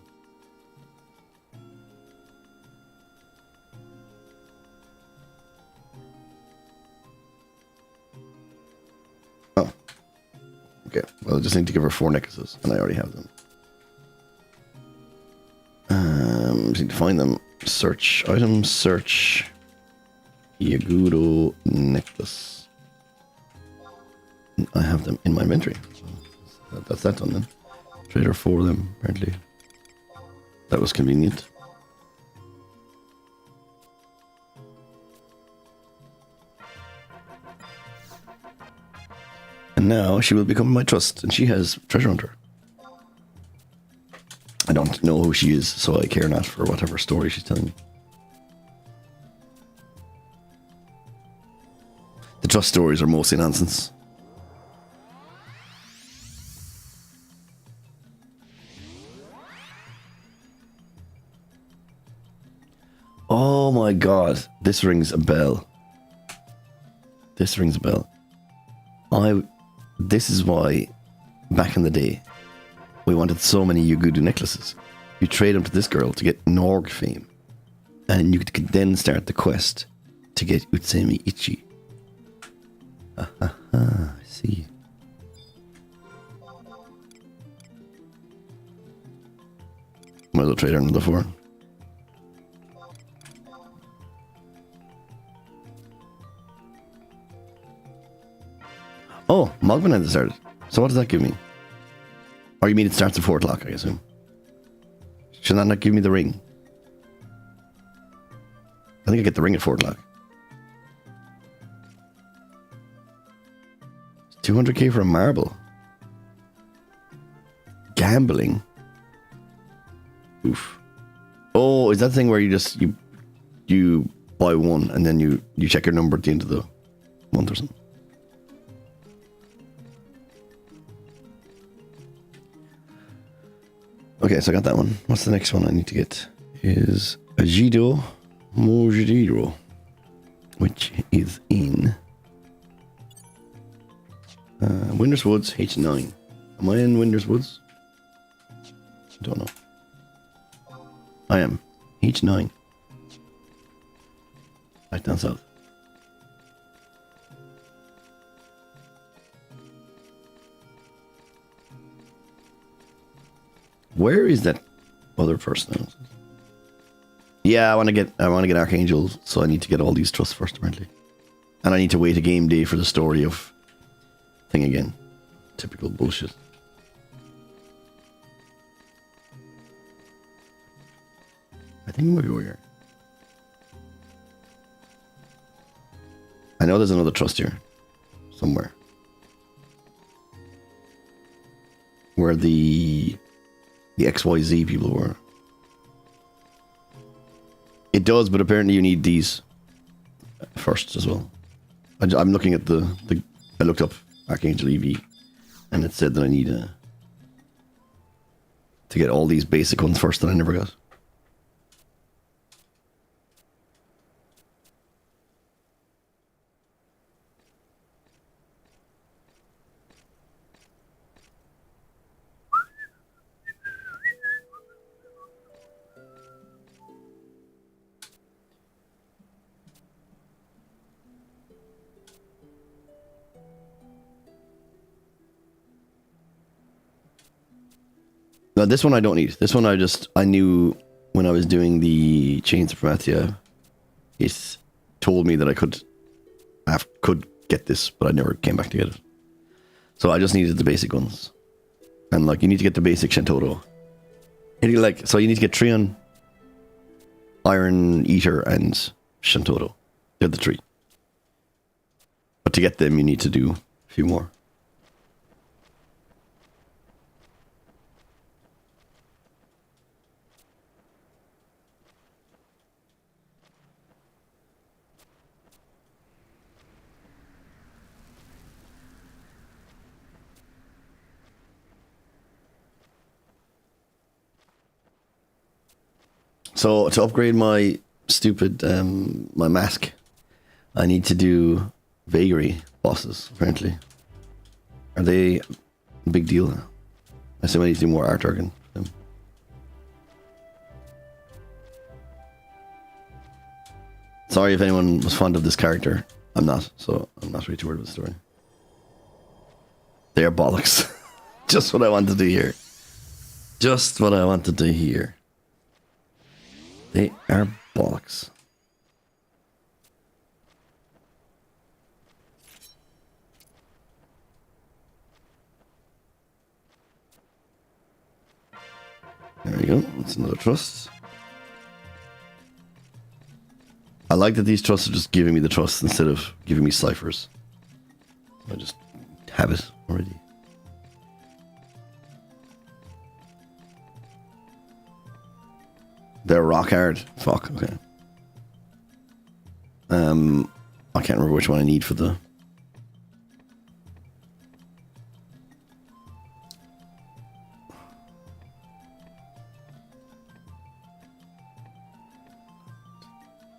Oh. Okay. Well, I just need to give her 4 necklaces, and I already have them. Just need to find them. Search. Items. Search. Yagudo necklace. I have them in my inventory. So that's that done then. Trader 4 of them, apparently. That was convenient. And now she will become my trust, and she has treasure hunter. I don't know who she is, so I care not for whatever story she's telling me. The trust stories are mostly nonsense. Oh my god, this rings a bell. This rings a bell. This is why, back in the day, we wanted so many Yagudo necklaces. You trade them to this girl to get Norg fame. And you could then start the quest to get Utsumi Ichi. I see. Might as well trade her another 4. Oh, Mogman hasn't started. So what does that give me? Or you mean it starts at 4 o'clock, I assume? Should that not give me the ring? I think I get the ring at 4 o'clock. 200k for a marble. Gambling. Oof. Oh, is that the thing where you just you buy one and then you check your number at the end of the month or something? Okay, so I got that one. What's the next one I need to get? Is Ajido Mojiro, which is in Winders Woods H9. Am I in Winders Woods? I don't know. I am. H9. Right down south. Where is that other person? Yeah, I want to get Archangel, so I need to get all these trusts first, apparently. And I need to wait a game day for the story of thing again. Typical bullshit. I think maybe we're here. I know there's another trust here. Somewhere. Where the XYZ people were. It does, but apparently you need these first as well. I'm looking at I looked up Archangel EV, and it said that I need to get all these basic ones first that I never got. No, this one I don't need. This one I knew when I was doing the Chains of Promathia, it told me that I could get this, but I never came back to get it. So I just needed the basic ones. And like, you need to get the basic Shantotto. So you need to get Trion, Iron Eater, and Shantotto. They're the three. But to get them, you need to do a few more. So to upgrade my stupid my mask, I need to do vagary bosses. Apparently, are they a big deal? I assume I need to do more art organ for them. Sorry if anyone was fond of this character. I'm not, so I'm not really too worried about the story. They are bollocks. Just what I wanted to hear. Just what I wanted to hear. They are bollocks. There we go. That's another trust. I like that these trusts are just giving me the trust instead of giving me ciphers. I just have it already. They're rock hard. Fuck, okay. I can't remember which one I need for the...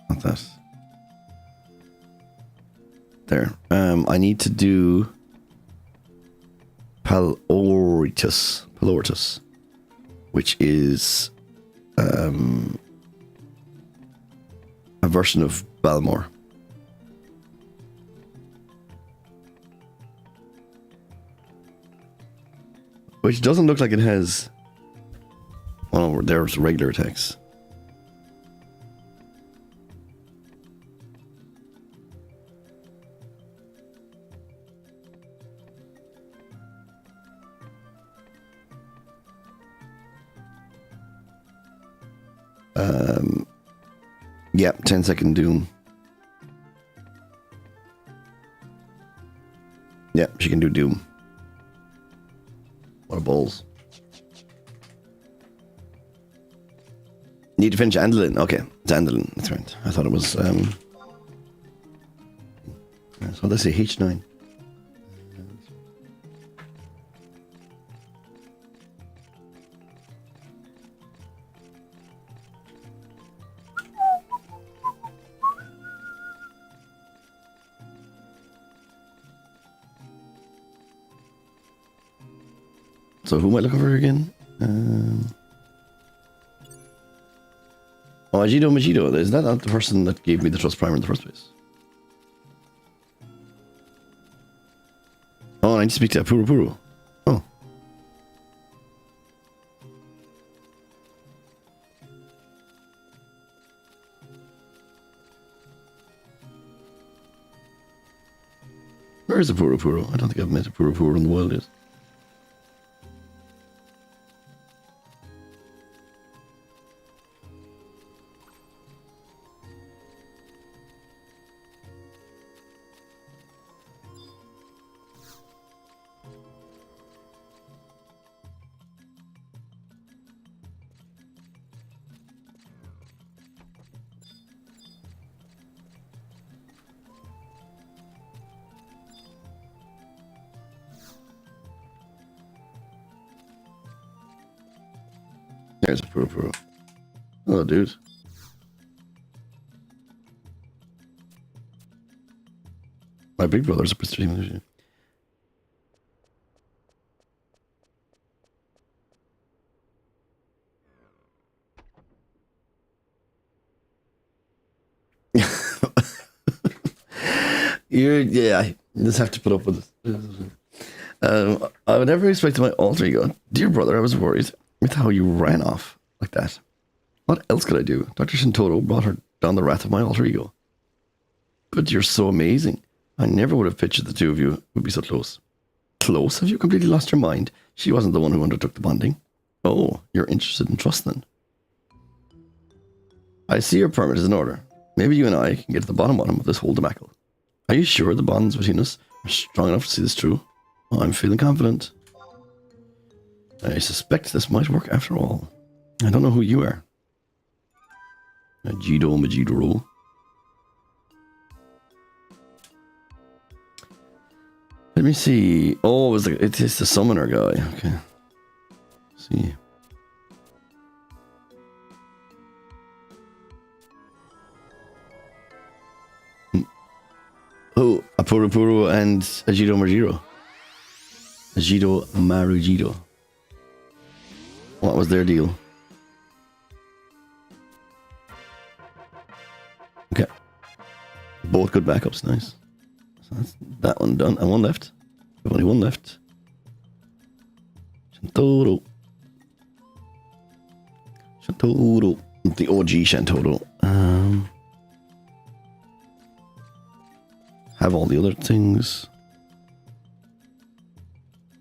Not that. There. I need to do... Paloritus, which is... a version of Balmor. Which doesn't look like it has... Oh, there's regular attacks. Yep, 10-second doom. Yep, she can do doom. What a balls. Need to finish Andalin. Okay, it's Andalin. That's right. I thought it was so let's say H9. So who am I looking for again? Oh, Majido. Is that not the person that gave me the Trust Primer in the first place? Oh, I need to speak to Puru. Oh. Where is the Puru? I don't think I've met a Puru in the world yet. There's a Puru. Hello, dude. My big brother's a prestigious. Yeah, you just have to put up with this. I would never expect my alter ego. Dear brother, I was worried with how you ran off like that. What else could I do? Dr. Shintoro brought her down the wrath of my alter ego. But you're so amazing. I never would have pictured the two of you would be so close. Close? Have you completely lost your mind? She wasn't the one who undertook the bonding. Oh, you're interested in trust then. I see your permit is in order. Maybe you and I can get to the bottom of this whole debacle. Are you sure the bonds between us are strong enough to see this through? Oh, I'm feeling confident. I suspect this might work after all. I don't know who you are. Jido Majidoro. Let me see. Oh, it is the summoner guy. Okay. Let's see. Oh, Apurupuru and Ajido Marujiro. Ajido Marujiro. What was their deal? Okay. Both good backups, nice. So that's that one done. And one left. We've only one left. Shantoro. Shantoro. The OG Shantoro. Have all the other things.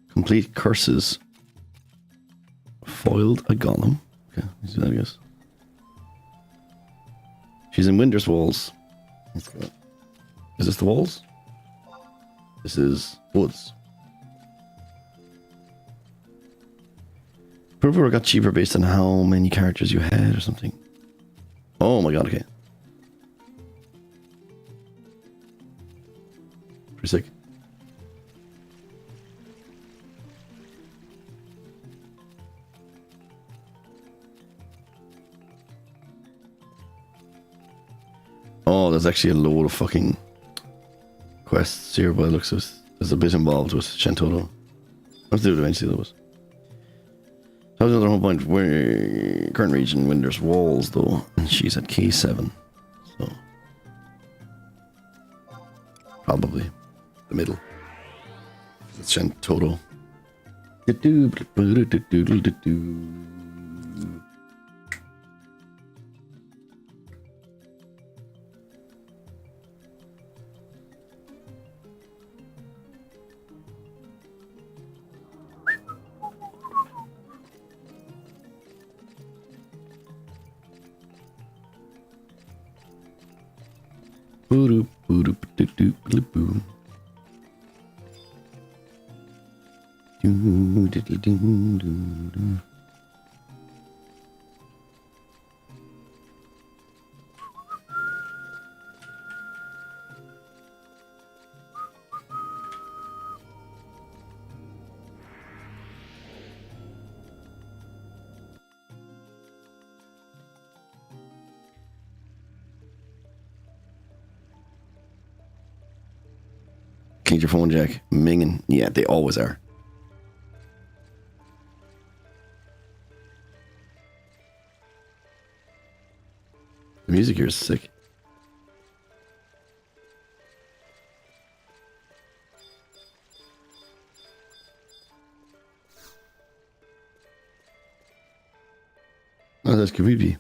Complete curses. Foiled a golem. Okay, let's do that, I guess. She's in Winder's Walls. Let's go. Is this the walls? This is woods. Purple got cheaper based on how many characters you had or something. Oh my god, okay. Pretty sick. Oh, there's actually a load of fucking quests here by the looks of it. There's a bit involved with Shantoro. Let's do it eventually, that was. That was another whole point. Where current region, Winder's Walls, though. And she's at K7. So. Probably the middle. It's Shantoro. Change your phone jack. Minging. Yeah, they always are. The music here is sick. Oh, that's creepy.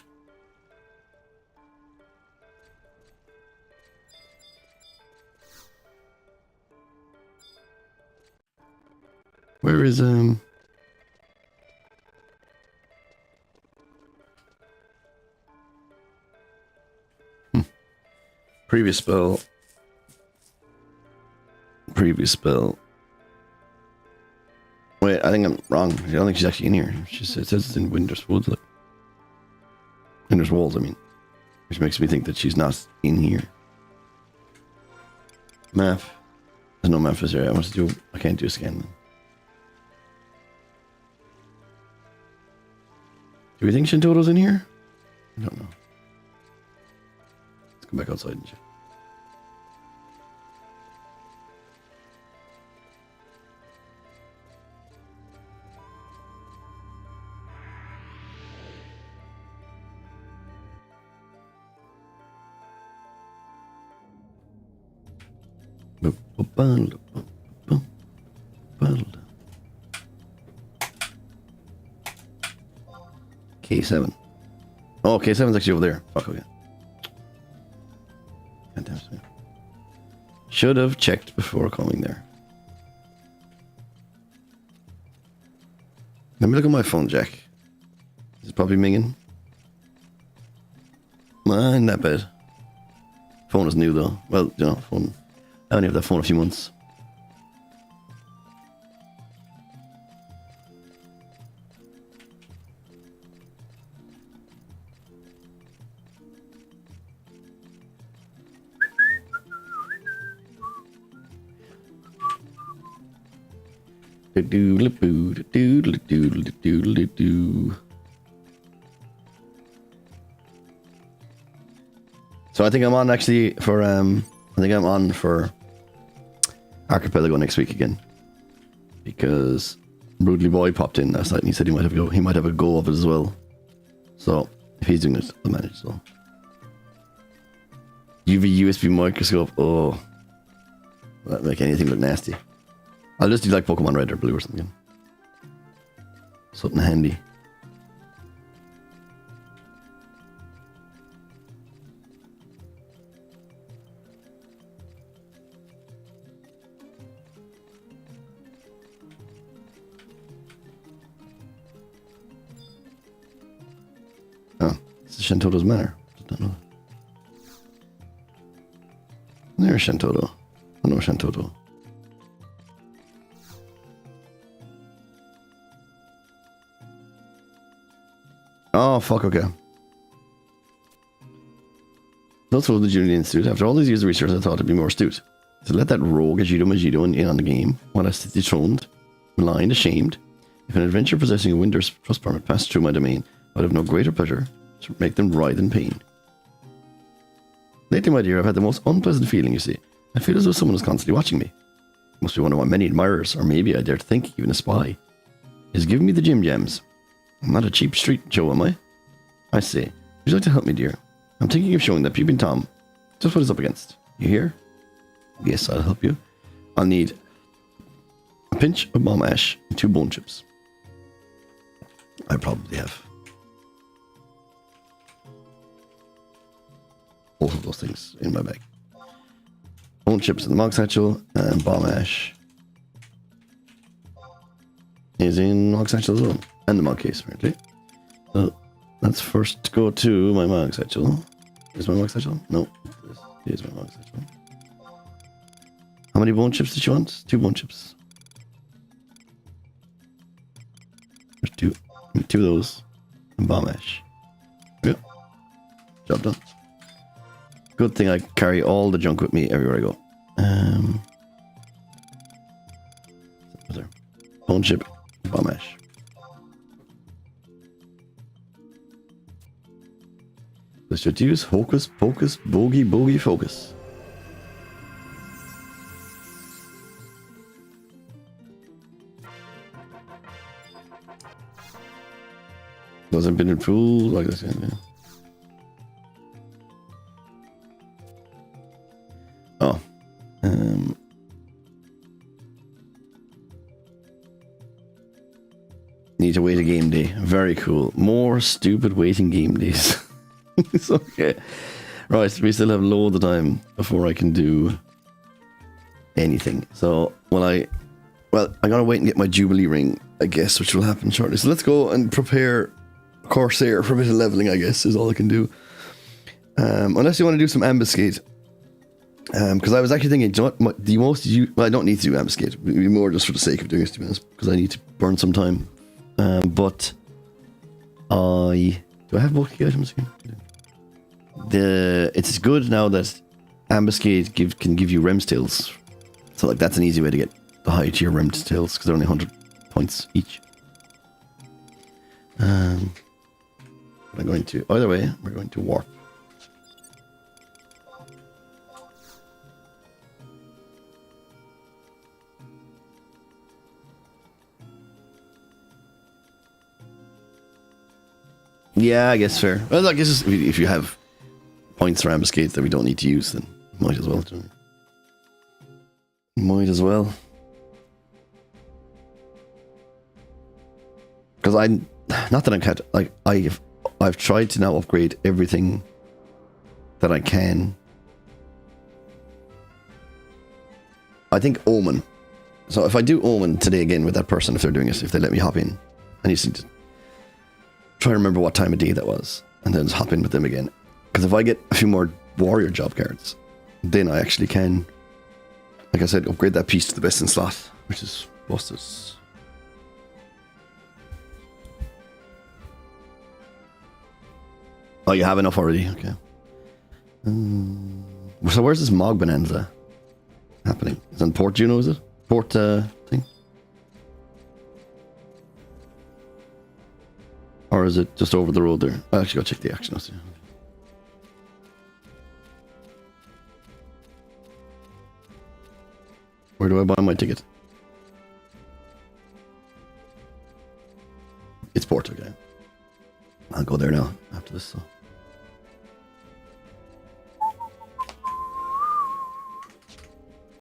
Where is previous spell. Previous spell. Wait, I think I'm wrong. I don't think she's actually in here. It says it's in Winder's Woods. Like. Winder's Walls, I mean. Which makes me think that she's not in here. Map. There's no map here. I can't do a scan. Do we think Shintoro's in here? I don't know. Let's go back outside and check. K7. Oh, okay, 7's actually over there. Fuck, okay. God damn it. Should have checked before coming there. Let me look at my phone, Jack. Is it probably minging? Not that bad. Phone is new though. Well, you know, phone. I only have that phone a few months. So I think I'm on actually for I think I'm on for Archipelago next week again, because Brutally Boy popped in last night and he said he might have a go of it as well. So if he's doing it, I'll manage. So UV USB microscope. Oh, that'd make anything look nasty. I'll just do like Pokemon Red or Blue or something. Something handy. Oh, it's Shantoto's Manor. I don't know. There's Shantoto. I know Shantoto. Oh, fuck, okay. That's what the Junior Institute. After all these years of research, I thought it'd be more astute. So let that rogue Ajito Majito in on the game, while I sit dethroned, maligned, ashamed. If an adventure possessing a Winter's trust permit passed through my domain, I'd have no greater pleasure to make them writhe in pain. Lately, my dear, I've had the most unpleasant feeling, you see. I feel as though someone is constantly watching me. It must be one of my many admirers, or maybe I dare to think even a spy. He's giving me the Jim Jams. I'm not a cheap street Joe, am I? I say, would you like to help me, dear? I'm thinking of showing that Peeping Tom just what he's up against. You hear? Yes, I'll help you. I'll need a pinch of bomb ash and 2 bone chips. I probably have both of those things in my bag. Bone chips in the Mog Satchel, and bomb ash is in Mog Satchel as well. And the Mog Case, apparently. So let's first go to my Mog Satchel. Is my Mog Satchel? No, this is my Mog Satchel. How many bone chips did you want? 2 bone chips. There's 2. 2 of those. And bomb ash. Yep. Job done. Good thing I carry all the junk with me everywhere I go. There. Bone chip, bomb ash. Let's just use Hocus Pocus Boogie Focus. Doesn't been in full like this, yeah. Oh. Need to wait a game day. Very cool. More stupid waiting game days. It's okay. Right, we still have loads of time before I can do anything. So, I'm gonna wait and get my Jubilee ring, I guess, which will happen shortly. So let's go and prepare Corsair for a bit of leveling, I guess, is all I can do. Unless you want to do some ambuscade. Because I was actually thinking, do you know what, I don't need to do ambuscade. It'd be more just for the sake of doing it, to be honest, because I need to burn some time. But do I have both key items again? It's good now that ambuscade can give you Rem's Tales. So like that's an easy way to get the high tier Rem's Tales, because they're only 100 points each. I'm going to, either way, we're going to warp. Yeah, I guess fair. Well, I guess if you have points for ambuscades that we don't need to use, then might as well. Might as well. Because not that I'm cat, like, I've tried to now upgrade everything that I can. I think Omen. So if I do Omen today again with that person, if they're doing it, if they let me hop in, I need to try to remember what time of day that was, and then just hop in with them again. Because if I get a few more warrior job cards, then I actually can, like I said, upgrade that piece to the best in slot, which is Busters. Oh, you have enough already? Okay. So where's this Mog Bonanza happening? It's on Port Juno, is it? Port thing? Or is it just over the road there? I'll actually go check the action. Where do I buy my ticket? It's Port, okay. I'll go there now after this. So.